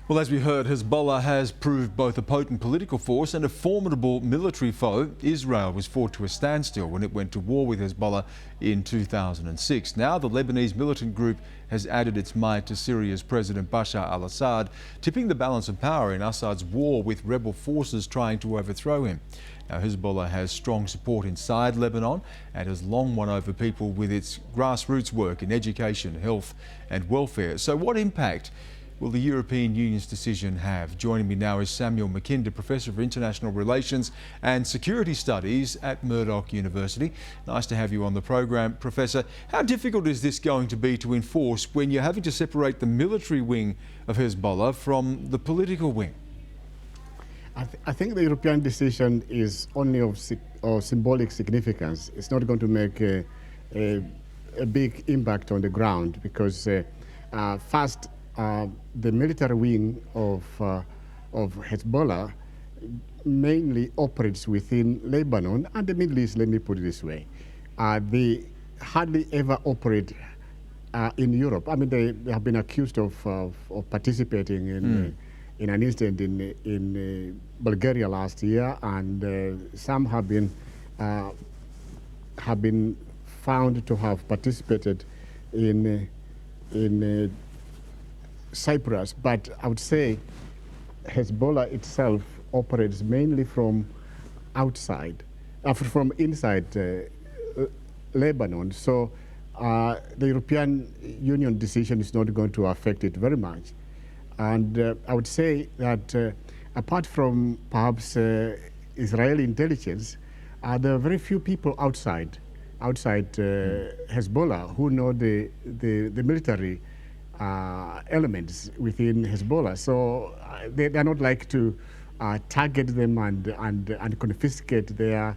Well, as we heard, Hezbollah has proved both a potent political force and a formidable military foe. Israel was fought to a standstill when it went to war with Hezbollah in 2006. Now the Lebanese militant group has added its might to Syria's President Bashar al-Assad, tipping the balance of power in Assad's war with rebel forces trying to overthrow him. Now, Hezbollah has strong support inside Lebanon and has long won over people with its grassroots work in education, health and welfare. So what impact will the European Union's decision have? Joining me now is Samuel Makinda, Professor of International Relations and Security Studies at Murdoch University. Nice to have you on the program, Professor. How difficult is this going to be to enforce when you're having to separate the military wing of Hezbollah from the political wing? I think the European decision is only of symbolic significance. It's not going to make a big impact on the ground because first, the military wing of Hezbollah mainly operates within Lebanon and the Middle East, let me put it this way. They hardly ever operate in Europe. I mean, they have been accused of participating in an incident in Bulgaria last year, and some have been found to have participated in Cyprus, but I would say Hezbollah itself operates mainly from outside, from inside Lebanon. So the European Union decision is not going to affect it very much. And I would say that apart from perhaps Israeli intelligence, there are very few people outside Hezbollah who know the military elements within Hezbollah, so they are not like to target them and confiscate their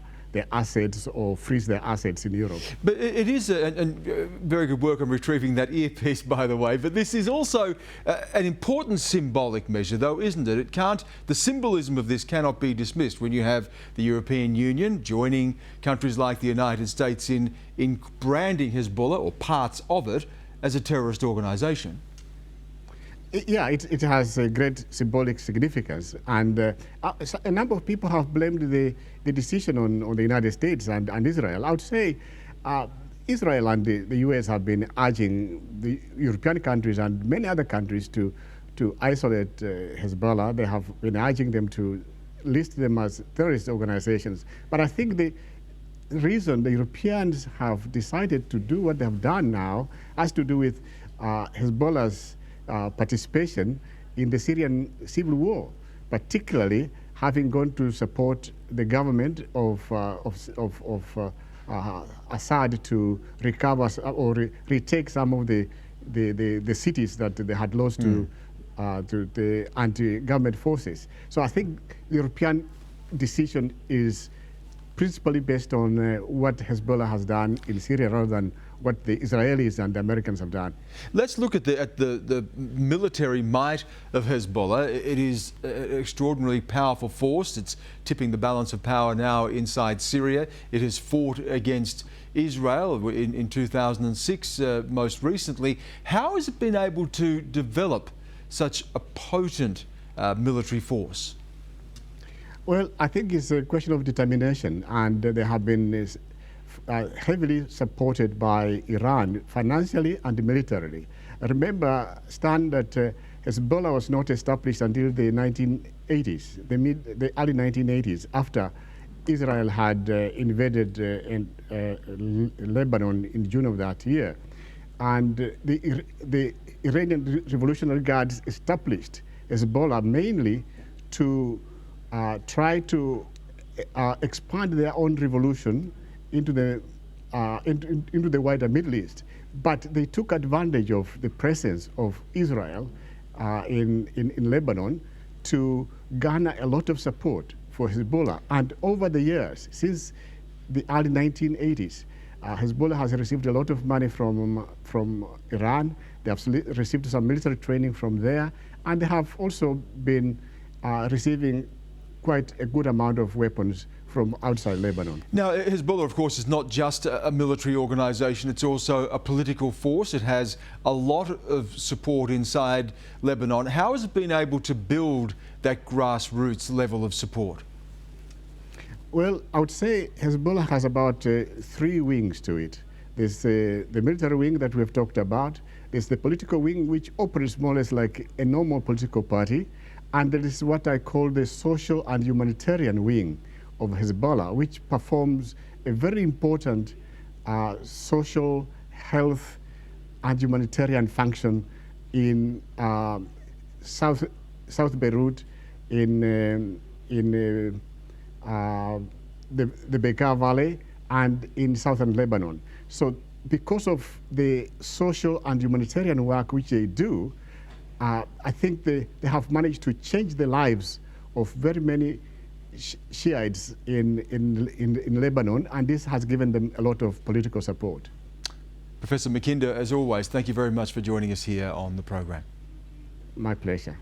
assets or freeze their assets in Europe. But it is very good work on retrieving that earpiece, by the way. But this is also an important symbolic measure, though, isn't it? The symbolism of this cannot be dismissed when you have the European Union joining countries like the United States in branding Hezbollah or parts of it as a terrorist organisation. Yeah, it has a great symbolic significance, and a number of people have blamed the decision on the United States and Israel. I would say Israel and the US have been urging the European countries and many other countries to isolate Hezbollah. They have been urging them to list them as terrorist organizations. But I think the reason the Europeans have decided to do what they have done now has to do with Hezbollah's participation in the Syrian civil war, particularly having gone to support the government of Assad to recover or retake some of the cities that they had lost to the anti-government forces. So I think the European decision is principally based on what Hezbollah has done in Syria rather than what the Israelis and the Americans have done. Let's look at the military might of Hezbollah. It is an extraordinarily powerful force. It's tipping the balance of power now inside Syria. It has fought against Israel in 2006 most recently. How has it been able to develop such a potent military force? Well, I think it's a question of determination, and they have been heavily supported by Iran financially and militarily. Remember, Stan, that Hezbollah was not established until the 1980s, the early 1980s, after Israel had invaded Lebanon in June of that year. And the Iranian Revolutionary Guards established Hezbollah mainly to try to expand their own revolution into the wider Middle East. But they took advantage of the presence of Israel in Lebanon to garner a lot of support for Hezbollah. And over the years, since the early 1980s, Hezbollah has received a lot of money from Iran. They have received some military training from there, and they have also been receiving quite a good amount of weapons from outside Lebanon. Now, Hezbollah, of course, is not just a military organisation, it's also a political force. It has a lot of support inside Lebanon. How has it been able to build that grassroots level of support? Well, I would say Hezbollah has about 3 wings to it. There's the military wing that we've talked about. There's the political wing, which operates more or less like a normal political party. And there is what I call the social and humanitarian wing of Hezbollah, which performs a very important social, health, and humanitarian function in South Beirut, in the Bekaa Valley, and in southern Lebanon. So because of the social and humanitarian work which they do, I think they have managed to change the lives of very many Shiites in Lebanon, and this has given them a lot of political support. Professor Makinda, as always, thank you very much for joining us here on the program. My pleasure.